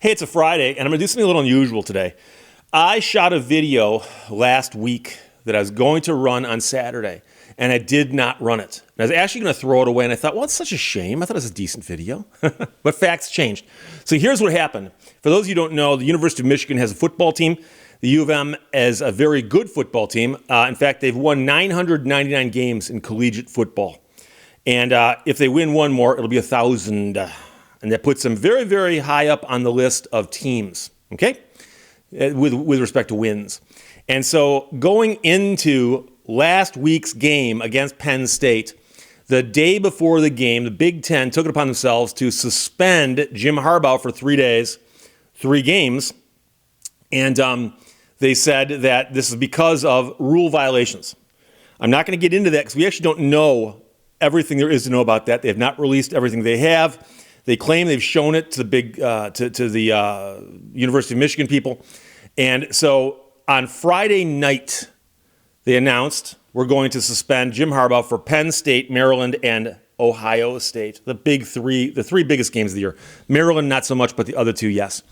Hey, it's a Friday, and I'm going to do something a little unusual today. I shot a video last week that I was going to run on Saturday, and I did not run it. And I was actually going to throw it away, and I thought, well, it's such a shame. I thought it was a decent video. But facts changed. So here's what happened. For those of you who don't know, the University of Michigan has a football team. The U of M is a very good football team. In fact, they've won 999 games in collegiate football. And if they win one more, it'll be 1,000. And that puts them very, very high up on the list of teams, okay, with respect to wins. And so going into last week's game against Penn State, the day before the game, the Big Ten took it upon themselves to suspend Jim Harbaugh for 3 days, 3 games. And they said that this is because of rule violations. I'm not going to get into that because we actually don't know everything there is to know about that. They have not released everything they have. They claim they've shown it to the University of Michigan people. And so on Friday night, they announced we're going to suspend Jim Harbaugh for Penn State, Maryland, and Ohio State, the 3 biggest games of the year. Maryland, not so much, but the other 2, yes.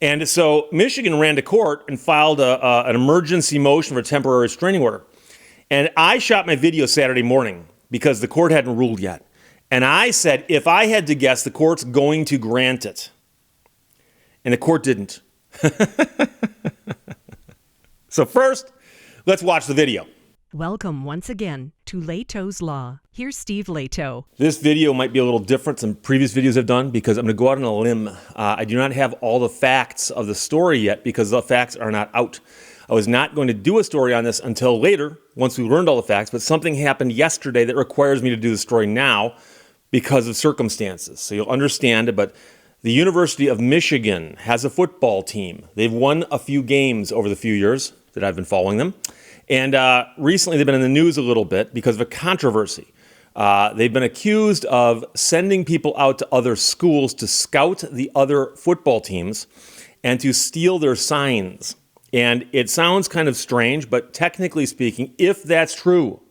And so Michigan ran to court and filed an emergency motion for a temporary restraining order. And I shot my video Saturday morning because the court hadn't ruled yet. And I said, if I had to guess, the court's going to grant it. And the court didn't. So first, let's watch the video. Welcome once again to Lehto's Law. Here's Steve Lehto. This video might be a little different than previous videos I've done because I'm going to go out on a limb. I do not have all the facts of the story yet because the facts are not out. I was not going to do a story on this until later, once we learned all the facts, but something happened yesterday that requires me to do the story now because of circumstances. So you'll understand, but the University of Michigan has a football team. They've won a few games over the few years that I've been following them. And recently they've been in the news a little bit because of a controversy. They've been accused of sending people out to other schools to scout the other football teams and to steal their signs. And it sounds kind of strange, but technically speaking, if that's true,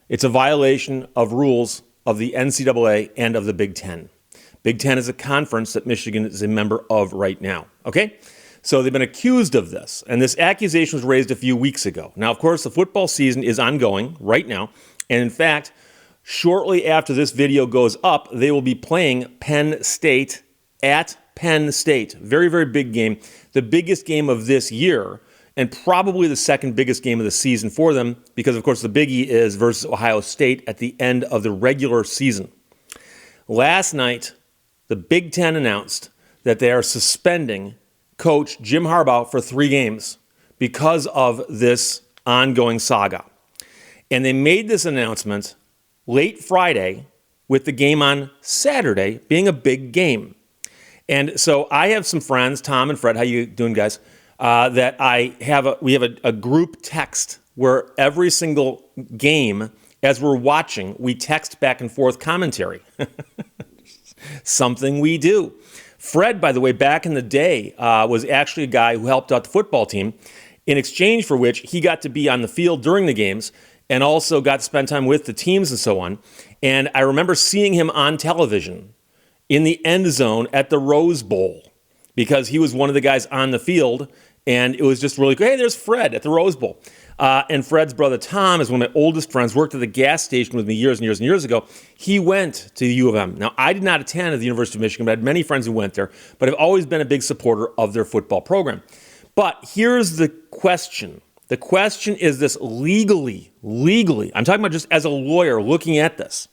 it's a violation of rules of the NCAA and of the Big Ten. Big Ten is a conference that Michigan is a member of right now, okay? So they've been accused of this, and this accusation was raised a few weeks ago. Now, of course, the football season is ongoing right now, and in fact, shortly after this video goes up, they will be playing Penn State at Penn State. Very, very big game. The biggest game of this year, and probably the second biggest game of the season for them, because, of course, the biggie is versus Ohio State at the end of the regular season. Last night, the Big Ten announced that they are suspending Coach Jim Harbaugh for 3 games because of this ongoing saga. And they made this announcement late Friday with the game on Saturday being a big game. And so I have some friends, Tom and Fred, how you doing, guys? That we have a group text where every single game, as we're watching, we text back and forth commentary. Something we do. Fred, by the way, back in the day, was actually a guy who helped out the football team, in exchange for which he got to be on the field during the games and also got to spend time with the teams and so on. And I remember seeing him on television in the end zone at the Rose Bowl because he was one of the guys on the field, and it was just really cool. Hey, there's Fred at the Rose Bowl. And Fred's brother Tom is one of my oldest friends, worked at the gas station with me years and years and years ago. He went to the U of M. Now, I did not attend at the University of Michigan, but I had many friends who went there, but I've always been a big supporter of their football program. But here's the question. The question is this legally, I'm talking about just as a lawyer looking at this.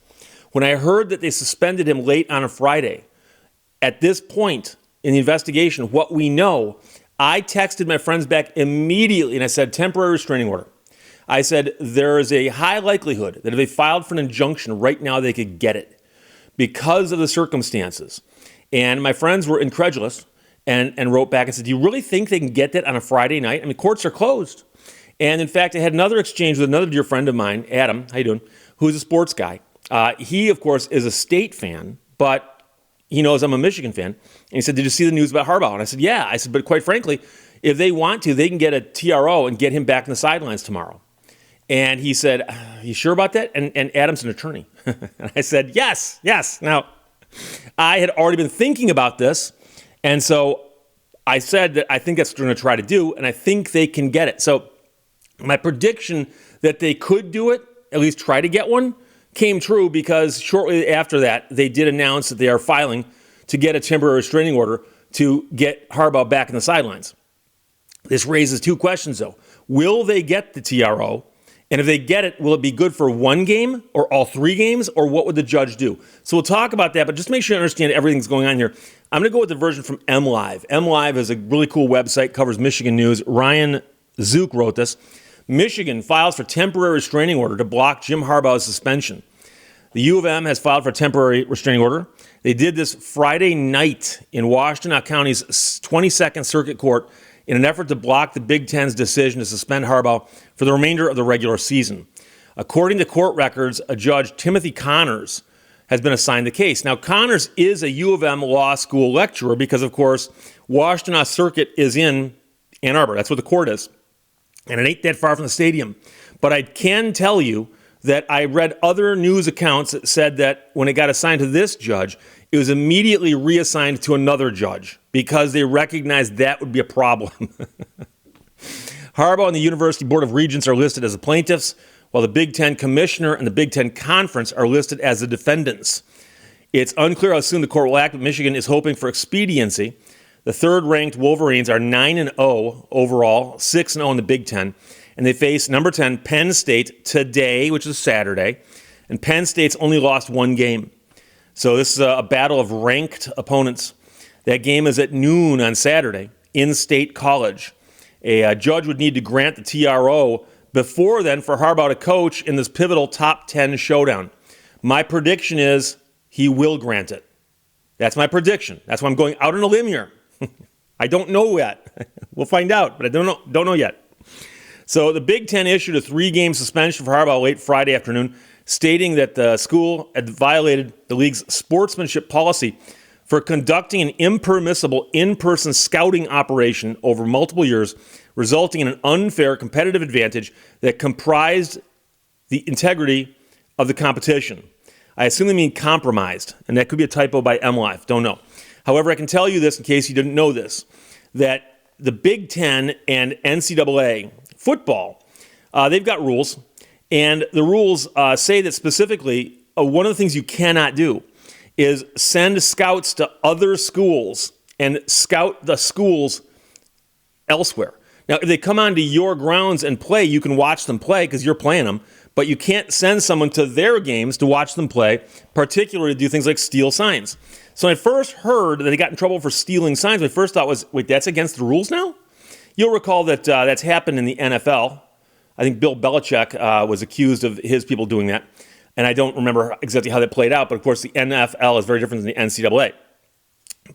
When I heard that they suspended him late on a Friday, at this point in the investigation, what we know, I texted my friends back immediately and I said, temporary restraining order. I said, there is a high likelihood that if they filed for an injunction right now, they could get it because of the circumstances. And my friends were incredulous and wrote back and said, do you really think they can get that on a Friday night? I mean, courts are closed. And in fact, I had another exchange with another dear friend of mine, Adam, how you doing, who's a sports guy. He, of course, is a State fan, but he knows I'm a Michigan fan. And he said, did you see the news about Harbaugh? And I said, yeah. I said, but quite frankly, if they want to, they can get a TRO and get him back in the sidelines tomorrow. And he said, are you sure about that? And Adam's an attorney. And I said, yes. Now, I had already been thinking about this, And so I said that I think that's what they're going to try to do, and I think they can get it. So my prediction that they could do it, at least try to get one, came true because shortly after that, they did announce that they are filing to get a temporary restraining order to get Harbaugh back in the sidelines. This raises two questions, though. Will they get the TRO? And if they get it, will it be good for one game or all three games, or what would the judge do? So we'll talk about that, but just make sure you understand everything's going on here. I'm going to go with the version from MLive. MLive is a really cool website, covers Michigan news. Ryan Zook wrote this. Michigan files for temporary restraining order to block Jim Harbaugh's suspension. The U of M has filed for a temporary restraining order. They did this Friday night in Washtenaw County's 22nd Circuit Court in an effort to block the Big Ten's decision to suspend Harbaugh for the remainder of the regular season. According to court records, a judge, Timothy Connors, has been assigned the case. Now, Connors is a U of M law school lecturer because, of course, Washtenaw Circuit is in Ann Arbor. That's where the court is. And it ain't that far from the stadium. But I can tell you that I read other news accounts that said that when it got assigned to this judge, it was immediately reassigned to another judge because they recognized that would be a problem. Harbaugh and the University Board of Regents are listed as the plaintiffs, while the Big Ten Commissioner and the Big Ten Conference are listed as the defendants. It's unclear how soon the court will act, but Michigan is hoping for expediency. The third-ranked Wolverines are 9-0 overall, 6-0 in the Big Ten, and they face number 10 Penn State today, which is Saturday, and Penn State's only lost one game. So this is a battle of ranked opponents. That game is at noon on Saturday in State College. A judge would need to grant the TRO before then for Harbaugh to coach in this pivotal top 10 showdown. My prediction is he will grant it. That's my prediction. That's why I'm going out on a limb here. I don't know yet. We'll find out, but I don't know yet. So the Big Ten issued a 3-game suspension for Harbaugh late Friday afternoon, stating that the school had violated the league's sportsmanship policy for conducting an impermissible in-person scouting operation over multiple years, resulting in an unfair competitive advantage that comprised the integrity of the competition. I assume they mean compromised, and that could be a typo by MLive. Don't know. However, I can tell you this in case you didn't know this, that the Big Ten and NCAA football, they've got rules, and the rules say that specifically one of the things you cannot do is send scouts to other schools and scout the schools elsewhere. Now, if they come onto your grounds and play, you can watch them play because you're playing them, but you can't send someone to their games to watch them play, particularly to do things like steal signs. So when I first heard that they got in trouble for stealing signs, my first thought was, wait, that's against the rules now? You'll recall that that's happened in the NFL. I think Bill Belichick was accused of his people doing that. And I don't remember exactly how that played out, but of course the NFL is very different than the NCAA.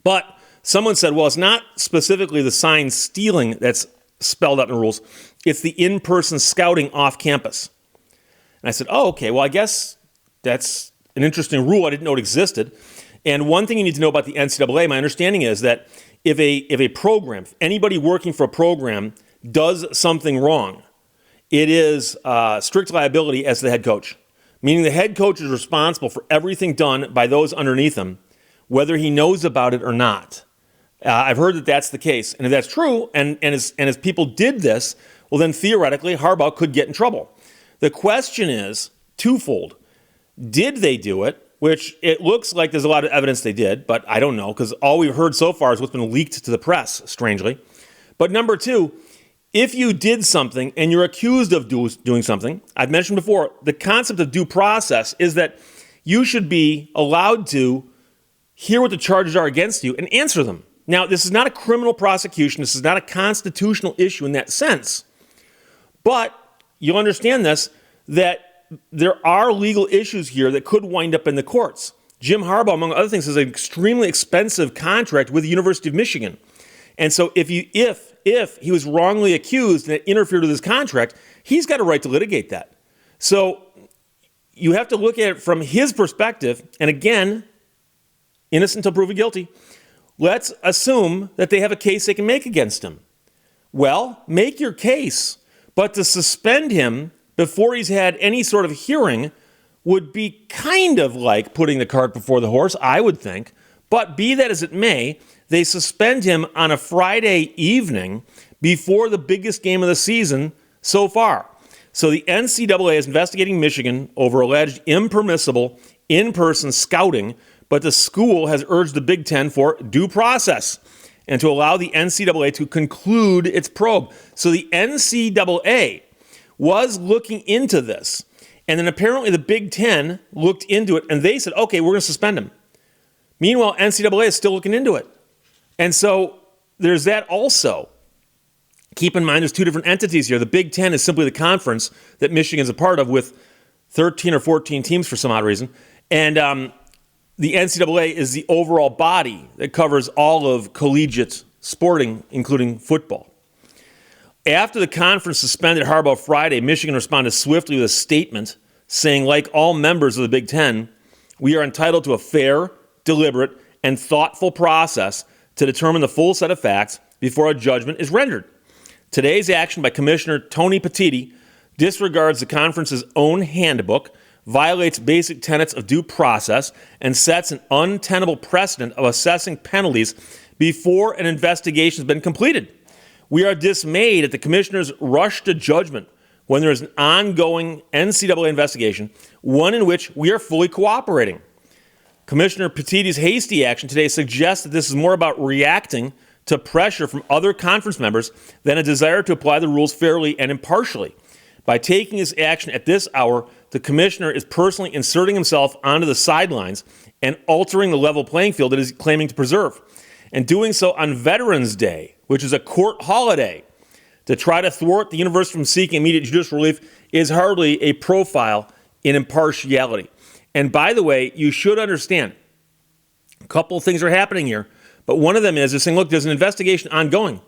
But someone said, well, it's not specifically the sign stealing that's spelled out in the rules. It's the in-person scouting off campus. And I said, oh, okay, well, I guess that's an interesting rule. I didn't know it existed. And one thing you need to know about the NCAA, my understanding is that if a program, if anybody working for a program does something wrong, it is strict liability as the head coach. Meaning the head coach is responsible for everything done by those underneath him, whether he knows about it or not. I've heard that that's the case. And if that's true, and as people did this, well, then theoretically, Harbaugh could get in trouble. The question is twofold. Did they do it? Which it looks like there's a lot of evidence they did, but I don't know, because all we've heard so far is what's been leaked to the press, strangely. But number two, if you did something and you're accused of doing something, I've mentioned before, the concept of due process is that you should be allowed to hear what the charges are against you and answer them. Now, this is not a criminal prosecution. This is not a constitutional issue in that sense. But you'll understand this, that there are legal issues here that could wind up in the courts. Jim Harbaugh, among other things, has an extremely expensive contract with the University of Michigan. And so if he was wrongly accused and it interfered with his contract, he's got a right to litigate that. So you have to look at it from his perspective. And again, innocent until proven guilty. Let's assume that they have a case they can make against him. Well, make your case. But to suspend him before he's had any sort of hearing would be kind of like putting the cart before the horse, I would think. But be that as it may, they suspend him on a Friday evening before the biggest game of the season so far. So the NCAA is investigating Michigan over alleged impermissible in-person scouting, but the school has urged the Big Ten for due process and to allow the NCAA to conclude its probe. So the NCAA was looking into this, and then apparently the Big Ten looked into it, and they said, okay, we're going to suspend him. Meanwhile, NCAA is still looking into it. And so there's that also. Keep in mind, there's two different entities here. The Big Ten is simply the conference that Michigan's a part of with 13 or 14 teams for some odd reason. And the NCAA is the overall body that covers all of collegiate sporting, including football. After the conference suspended Harbaugh Friday, Michigan responded swiftly with a statement saying, like all members of the Big Ten, we are entitled to a fair, deliberate, and thoughtful process to determine the full set of facts before a judgment is rendered. Today's action by Commissioner Tony Petitti disregards the conference's own handbook, violates basic tenets of due process, and sets an untenable precedent of assessing penalties before an investigation has been completed. We are dismayed at the commissioner's rush to judgment when there is an ongoing NCAA investigation, one in which we are fully cooperating. Commissioner Petitti's hasty action today suggests that this is more about reacting to pressure from other conference members than a desire to apply the rules fairly and impartially. By taking his action at this hour, the commissioner is personally inserting himself onto the sidelines and altering the level playing field that he's claiming to preserve. And doing so on Veterans Day, which is a court holiday, to try to thwart the university from seeking immediate judicial relief is hardly a profile in impartiality. And by the way, you should understand, a couple of things are happening here, but one of them is saying, look, there's an investigation ongoing.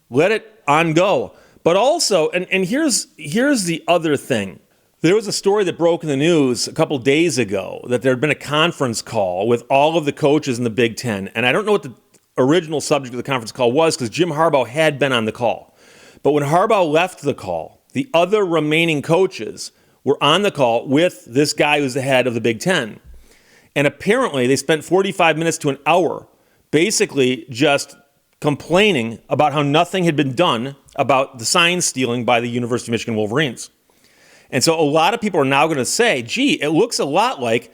Let it on go. But also, and here's the other thing. There was a story that broke in the news a couple days ago that there had been a conference call with all of the coaches in the Big Ten. And I don't know what the original subject of the conference call was because Jim Harbaugh had been on the call. But when Harbaugh left the call, the other remaining coaches were on the call with this guy who's the head of the Big Ten. And apparently they spent 45 minutes to an hour basically just complaining about how nothing had been done about the sign stealing by the University of Michigan Wolverines. And so a lot of people are now going to say, gee, it looks a lot like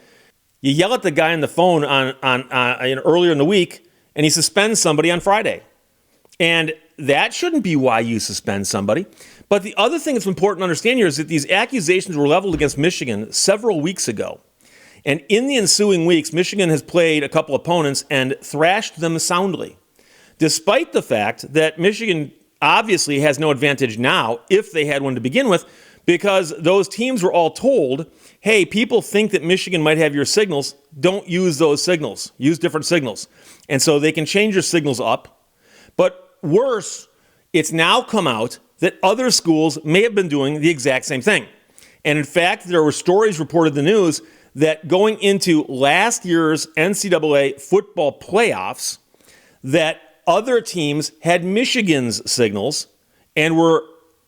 you yell at the guy on the phone earlier in the week and he suspends somebody on Friday. And that shouldn't be why you suspend somebody. But the other thing that's important to understand here is that these accusations were leveled against Michigan several weeks ago. And in the ensuing weeks, Michigan has played a couple opponents and thrashed them soundly, despite the fact that Michigan obviously has no advantage now, if they had one to begin with, because those teams were all told, hey, people think that Michigan might have your signals. Don't use those signals. Use different signals. And so they can change your signals up. But worse, it's now come out that other schools may have been doing the exact same thing. And in fact, there were stories reported in the news that going into last year's NCAA football playoffs, that other teams had Michigan's signals and were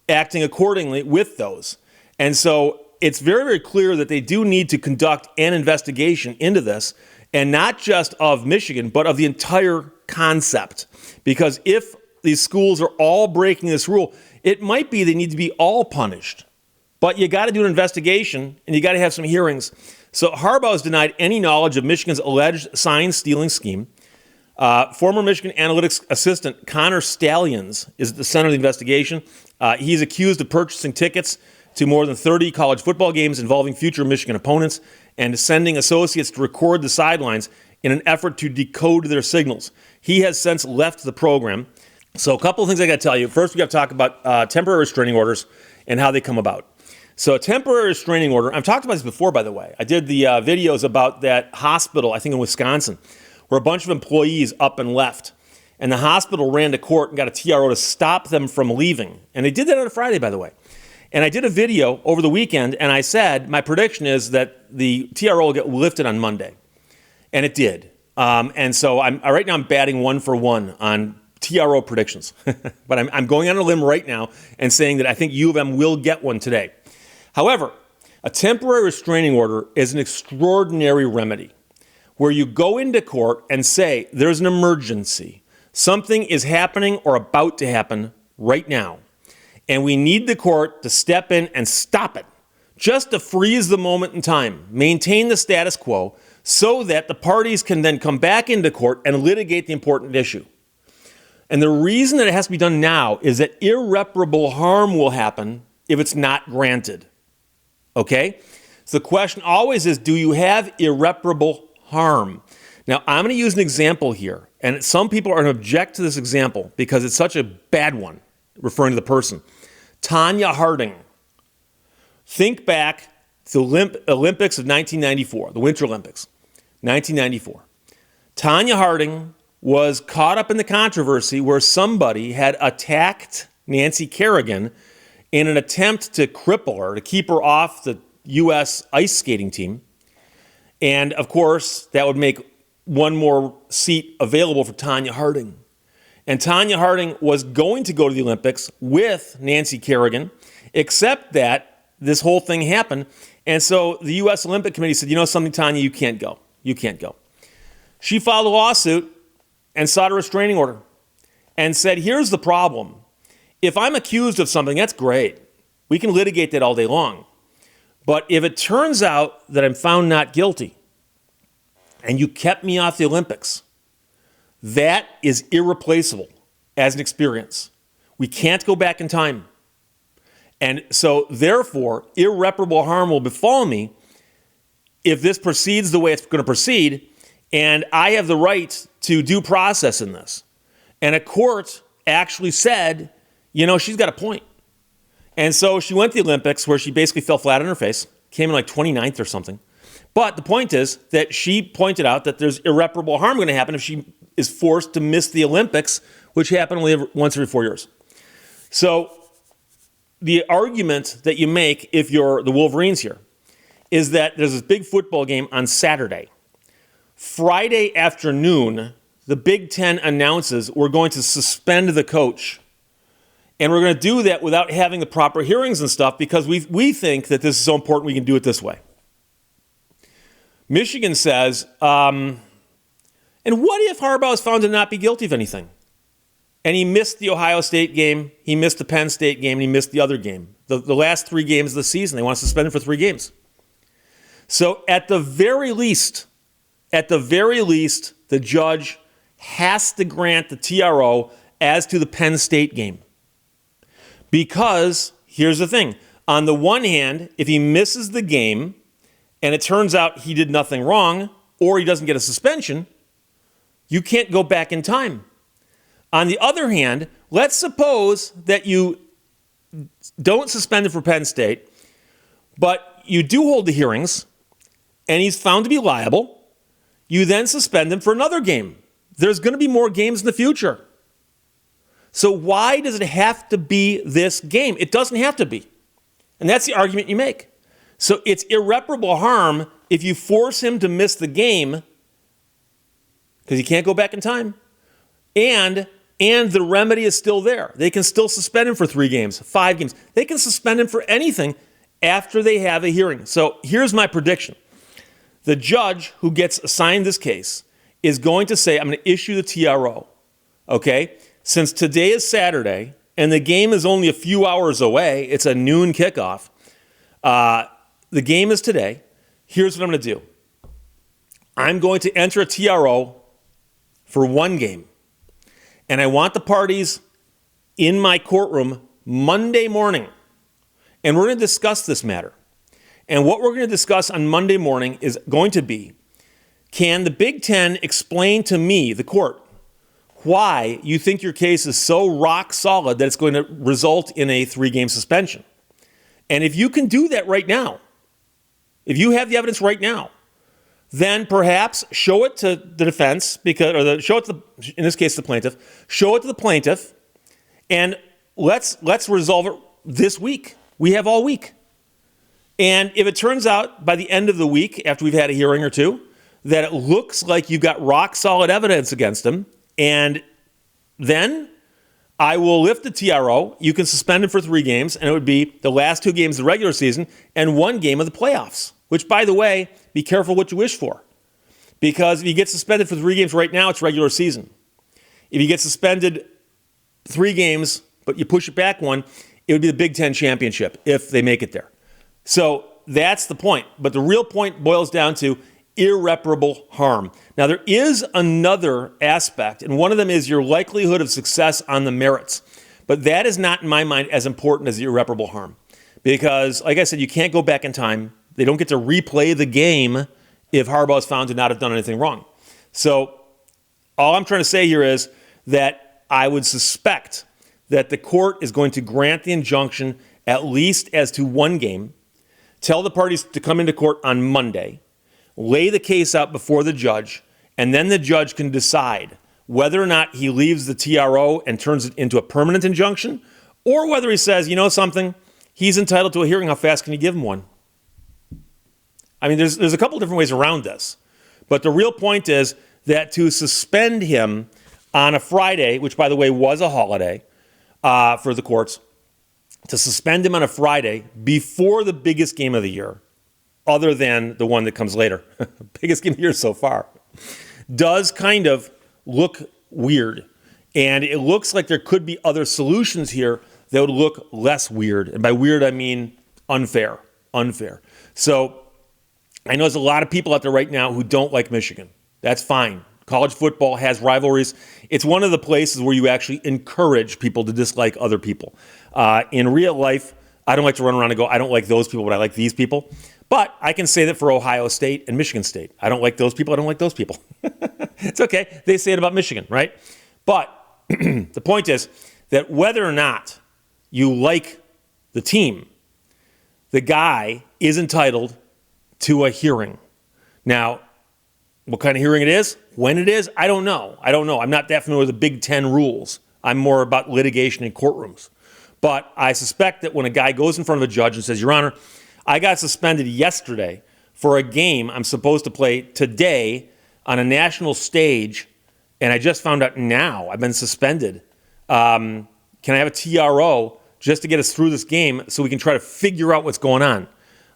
acting accordingly with those. And so it's very, very clear that they do need to conduct an investigation into this, and not just of Michigan, but of the entire concept. Because if these schools are all breaking this rule, it might be they need to be all punished. But you got to do an investigation, and you got to have some hearings. So Harbaugh has denied any knowledge of Michigan's alleged sign-stealing scheme. Former Michigan analytics assistant Connor Stallions is at the center of the investigation. He's accused of purchasing tickets to more than 30 college football games involving future Michigan opponents and sending associates to record the sidelines in an effort to decode their signals. He has since left the program. So a couple of things I got to tell you. First, we got to talk about temporary restraining orders and how they come about. So a temporary restraining order, I've talked about this before, by the way. I did the videos about that hospital, I think in Wisconsin, where a bunch of employees up and left. And the hospital ran to court and got a TRO to stop them from leaving. And they did that on a Friday, by the way. And I did a video over the weekend, and I said, my prediction is that the TRO will get lifted on Monday. And it did. And so right now I'm batting 1 for 1 on TRO predictions. But I'm going on a limb right now and saying that I think U of M will get one today. However, a temporary restraining order is an extraordinary remedy where you go into court and say there's an emergency. Something is happening or about to happen right now. And we need the court to step in and stop it, just to freeze the moment in time, maintain the status quo, so that the parties can then come back into court and litigate the important issue. And the reason that it has to be done now is that irreparable harm will happen if it's not granted. Okay? So the question always is, do you have irreparable harm? Now, I'm going to use an example here, and some people are going to object to this example because it's such a bad one, referring to the person. Tonya Harding. Think back to the Olympics of 1994, the Winter Olympics, 1994. Tonya Harding was caught up in the controversy where somebody had attacked Nancy Kerrigan in an attempt to cripple her, to keep her off the U.S. ice skating team. And, of course, that would make one more seat available for Tonya Harding. And Tonya Harding was going to go to the Olympics with Nancy Kerrigan, except that this whole thing happened. And so the U.S. Olympic Committee said, you know something, Tonya, you can't go. You can't go. She filed a lawsuit and sought a restraining order and said, here's the problem. If I'm accused of something, that's great. We can litigate that all day long. But if it turns out that I'm found not guilty and you kept me off the Olympics, that is irreplaceable as an experience. We can't go back in time. And so, therefore, irreparable harm will befall me if this proceeds the way it's going to proceed, and I have the right to due process in this. And a court actually said, you know, she's got a point. And so she went to the Olympics where she basically fell flat on her face, came in like 29th or something. But the point is that she pointed out that there's irreparable harm going to happen if she is forced to miss the Olympics, which happen only once every 4 years. So the argument that you make if you're the Wolverines here is that there's this big football game on Saturday. Friday afternoon, the Big Ten announces we're going to suspend the coach. And we're going to do that without having the proper hearings and stuff because we think that this is so important we can do it this way. Michigan says, and what if Harbaugh is found to not be guilty of anything? And he missed the Ohio State game, he missed the Penn State game, and he missed the other game. The last 3 games of the season, they want to suspend him for 3 games. So at the very least, the judge has to grant the TRO as to the Penn State game. Because, here's the thing, on the one hand, if he misses the game and it turns out he did nothing wrong or he doesn't get a suspension, you can't go back in time. On the other hand, let's suppose that you don't suspend him for Penn State, but you do hold the hearings and he's found to be liable. You then suspend him for another game. There's going to be more games in the future. So why does it have to be this game? It doesn't have to be. And that's the argument you make. So it's irreparable harm if you force him to miss the game because he can't go back in time. And the remedy is still there. They can still suspend him for 3 games, 5 games. They can suspend him for anything after they have a hearing. So here's my prediction. The judge who gets assigned this case is going to say, I'm going to issue the TRO. Okay? Since today is Saturday and the game is only a few hours away, it's a noon kickoff. The game is today. Here's what I'm going to do. I'm going to enter a TRO for 1 game. And I want the parties in my courtroom Monday morning. And we're going to discuss this matter. And what we're going to discuss on Monday morning is going to be, can the Big Ten explain to me, the court, why you think your case is so rock solid that it's going to result in a 3-game suspension? And if you can do that right now, if you have the evidence right now, then perhaps show it to the defense, show it to in this case the plaintiff, show it to the plaintiff, and let's resolve it this week. We have all week. And if it turns out by the end of the week, after we've had a hearing or 2, that it looks like you've got rock solid evidence against him, and then I will lift the TRO. You can suspend him for 3 games, and it would be the last 2 games of the regular season and 1 game of the playoffs, which, by the way, be careful what you wish for. Because if you get suspended for 3 games right now, it's regular season. If you get suspended 3 games, but you push it back one, it would be the Big Ten championship if they make it there. So that's the point. But the real point boils down to irreparable harm. Now, there is another aspect, and one of them is your likelihood of success on the merits. But that is not, in my mind, as important as the irreparable harm. Because, like I said, you can't go back in time. They don't get to replay the game if Harbaugh is found to not have done anything wrong. So all I'm trying to say here is that I would suspect that the court is going to grant the injunction at least as to one game, tell the parties to come into court on Monday, lay the case out before the judge, and then the judge can decide whether or not he leaves the TRO and turns it into a permanent injunction, or whether he says, you know something, he's entitled to a hearing. How fast can you give him one? I mean, there's a couple different ways around this. But the real point is that to suspend him on a Friday, which, by the way, was a holiday for the courts, to suspend him on a Friday before the biggest game of the year, other than the one that comes later, biggest game of the year so far, does kind of look weird. And it looks like there could be other solutions here that would look less weird. And by weird, I mean unfair. So I know there's a lot of people out there right now who don't like Michigan. That's fine. College football has rivalries. It's one of the places where you actually encourage people to dislike other people. In real life, I don't like to run around and go, I don't like those people, but I like these people. But I can say that for Ohio State and Michigan State. I don't like those people. I don't like those people. It's okay. They say it about Michigan, right? But the point is that whether or not you like the team, the guy is entitled to a hearing. Now, what kind of hearing it is, when it is, I don't know. I'm not that familiar with the Big Ten rules. I'm more about litigation in courtrooms. But I suspect that when a guy goes in front of a judge and says, Your Honor, I got suspended yesterday for a game I'm supposed to play today on a national stage, and I just found out now I've been suspended. Can I have a TRO just to get us through this game so we can try to figure out what's going on?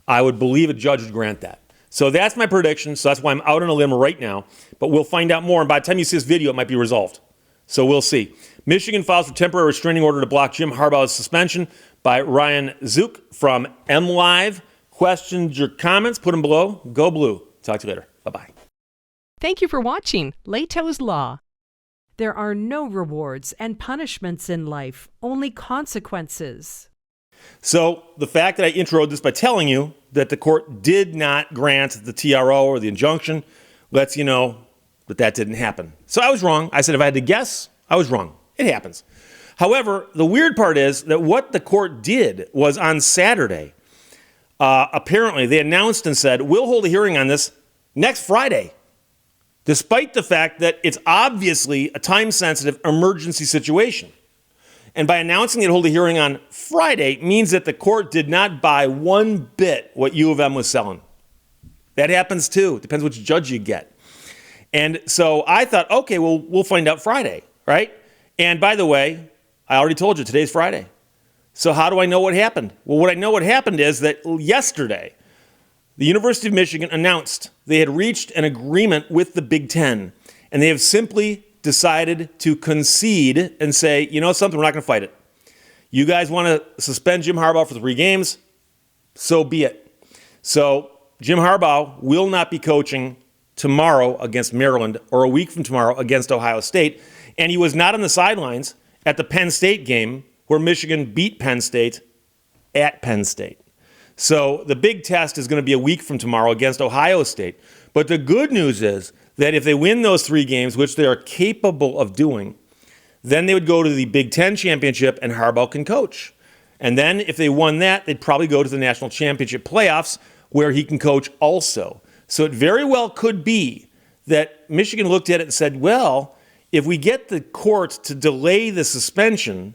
I would believe a judge would grant that. So that's my prediction. So that's why I'm out on a limb right now. But we'll find out more. And by the time you see this video, it might be resolved. So we'll see. Michigan files for temporary restraining order to block Jim Harbaugh's suspension by Ryan Zook from MLive. Questions or comments, put them below. Go Blue. Talk to you later. Bye-bye. Thank you for watching Lehto's Law. There are no rewards and punishments in life, only consequences. So the fact that I introed this by telling you that the court did not grant the TRO or the injunction lets you know that that didn't happen. So I was wrong. I said if I had to guess, I was wrong. It happens. However, the weird part is that what the court did was on Saturday, apparently they announced and said, we'll hold a hearing on this next Friday, despite the fact that it's obviously a time-sensitive emergency situation. And by announcing they'd hold a hearing on Friday means that the court did not buy one bit what U of M was selling. That happens too. Depends which judge you get. And so I thought, okay, well, we'll find out Friday, right? And by the way, I already told you, today's Friday. So how do I know what happened? Well, what I know what happened is that yesterday, the University of Michigan announced they had reached an agreement with the Big Ten, and they have simply decided to concede and say, you know something, we're not going to fight it. You guys want to suspend Jim Harbaugh for 3 games? So be it. So Jim Harbaugh will not be coaching tomorrow against Maryland or a week from tomorrow against Ohio State. And he was not on the sidelines at the Penn State game where Michigan beat Penn State at Penn State. So the big test is going to be a week from tomorrow against Ohio State. But the good news is that if they win those 3 games, which they are capable of doing, then they would go to the Big Ten championship and Harbaugh can coach. And then if they won that, they'd probably go to the national championship playoffs where he can coach also. So it very well could be that Michigan looked at it and said, well, if we get the court to delay the suspension,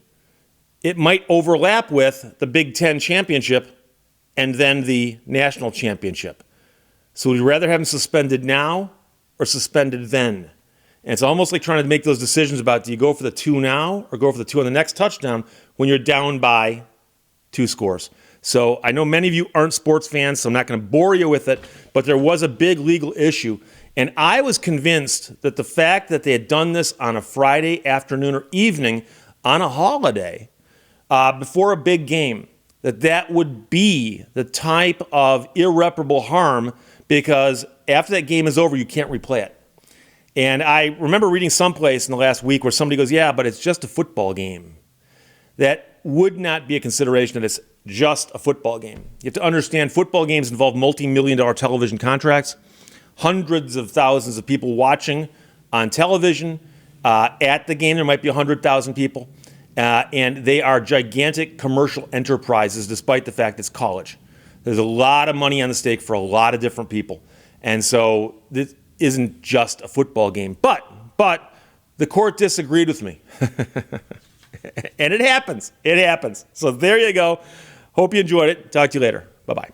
it might overlap with the Big Ten championship and then the national championship. So would you rather have him suspended now or suspended then? And it's almost like trying to make those decisions about do you go for the 2 now or go for the 2 on the next touchdown when you're down by 2 scores. So I know many of you aren't sports fans, so I'm not going to bore you with it, but there was a big legal issue. And I was convinced that the fact that they had done this on a Friday afternoon or evening on a holiday before a big game, that would be the type of irreparable harm, because after that game is over, you can't replay it. And I remember reading someplace in the last week where somebody goes, yeah, but it's just a football game. That would not be a consideration that it's just a football game. You have to understand, football games involve multi-million-dollar television contracts, hundreds of thousands of people watching on television. At the game, there might be 100,000 people. And they are gigantic commercial enterprises, despite the fact it's college. There's a lot of money on the stake for a lot of different people. And so this isn't just a football game. But the court disagreed with me. And it happens. It happens. So there you go. Hope you enjoyed it. Talk to you later. Bye-bye.